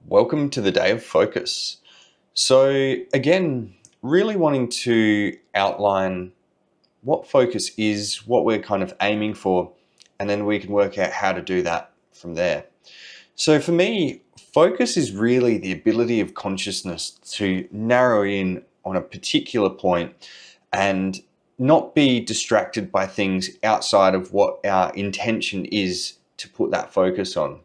Welcome to the day of focus. So again, really wanting to outline what focus is, what we're kind of aiming for, and then we can work out how to do that from there. So for me, focus is really the ability of consciousness to narrow in on a particular point and not be distracted by things outside of what our intention is to put that focus on.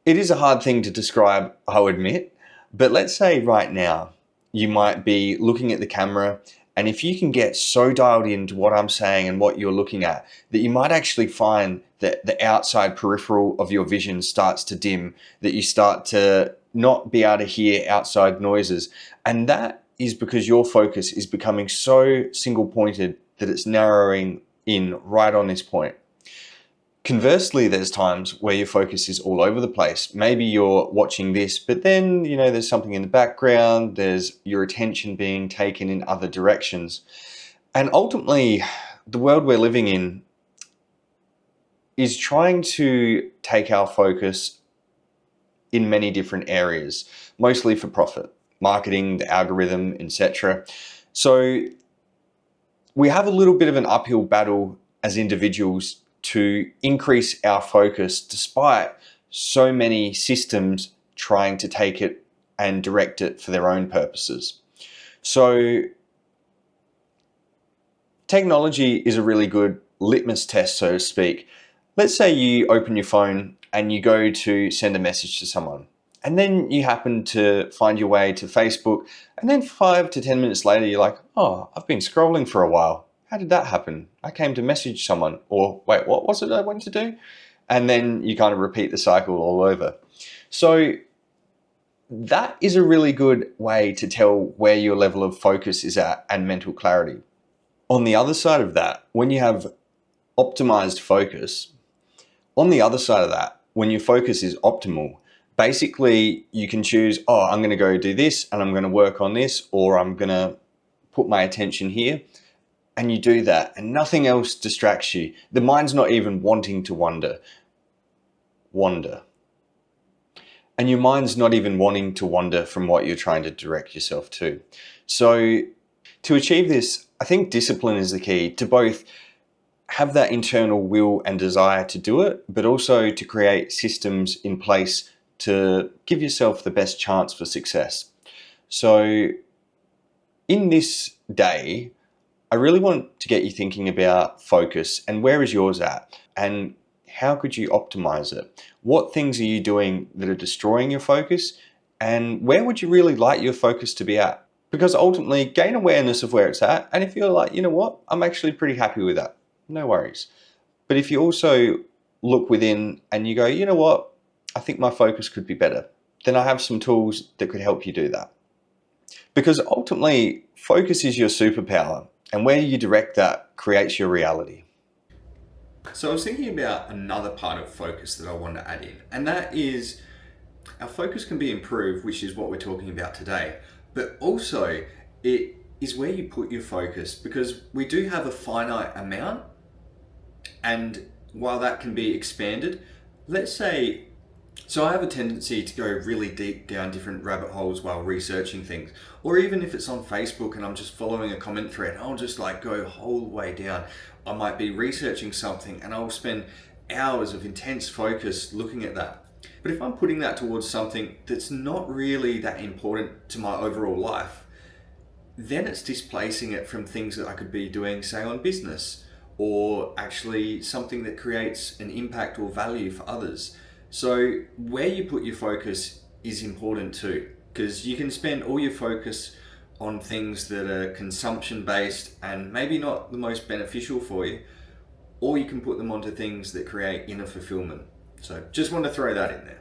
It is a hard thing to describe, I'll admit, but let's say right now you might be looking at the camera, and if you can get so dialed into what I'm saying and what you're looking at, that you might actually find that the outside peripheral of your vision starts to dim, that you start to not be able to hear outside noises. And that is because your focus is becoming so single pointed that it's narrowing in right on this point. Conversely, there's times where your focus is all over the place. Maybe you're watching this, but then, there's something in the background, there's your attention being taken in other directions. And ultimately, the world we're living in is trying to take our focus in many different areas, mostly for profit, marketing, the algorithm, etc. So we have a little bit of an uphill battle as individuals to increase our focus despite so many systems trying to take it and direct it for their own purposes. So technology is a really good litmus test, so to speak. Let's say you open your phone and you go to send a message to someone, and then you happen to find your way to Facebook, and then 5 to 10 minutes later you're like, oh, I've been scrolling for a while. How did that happen? I came to message someone, or wait, what was it I went to do? And then you kind of repeat the cycle all over. So that is a really good way to tell where your level of focus is at and mental clarity. On the other side of that, when you have optimized focus, on the other side of that, when your focus is optimal, basically you can choose, oh, I'm going to go do this and I'm going to work on this, or I'm going to put my attention here. And you do that and nothing else distracts you. The mind's not even wanting to wander. And your mind's not even wanting to wander from what you're trying to direct yourself to. So to achieve this, I think discipline is the key to both have that internal will and desire to do it, but also to create systems in place to give yourself the best chance for success. So in this day, I really want to get you thinking about focus and where is yours at and how could you optimize it? What things are you doing that are destroying your focus, and where would you really like your focus to be at? Because ultimately, gain awareness of where it's at, and if you're like, you know what, I'm actually pretty happy with that, no worries. But if you also look within and you go, you know what, I think my focus could be better, then I have some tools that could help you do that. Because ultimately, focus is your superpower. And where you direct that creates your reality. So I was thinking about another part of focus that I want to add in, and that is our focus can be improved, which is what we're talking about today, but also it is where you put your focus, because we do have a finite amount, and while that can be expanded, let's say, so I have a tendency to go really deep down different rabbit holes while researching things, or even if it's on Facebook and I'm just following a comment thread, I'll just go whole way down. I might be researching something and I'll spend hours of intense focus looking at that. But if I'm putting that towards something that's not really that important to my overall life, then it's displacing it from things that I could be doing, say, on business, or actually something that creates an impact or value for others. So where you put your focus is important too, because you can spend all your focus on things that are consumption based and maybe not the most beneficial for you, or you can put them onto things that create inner fulfillment. So just want to throw that in there.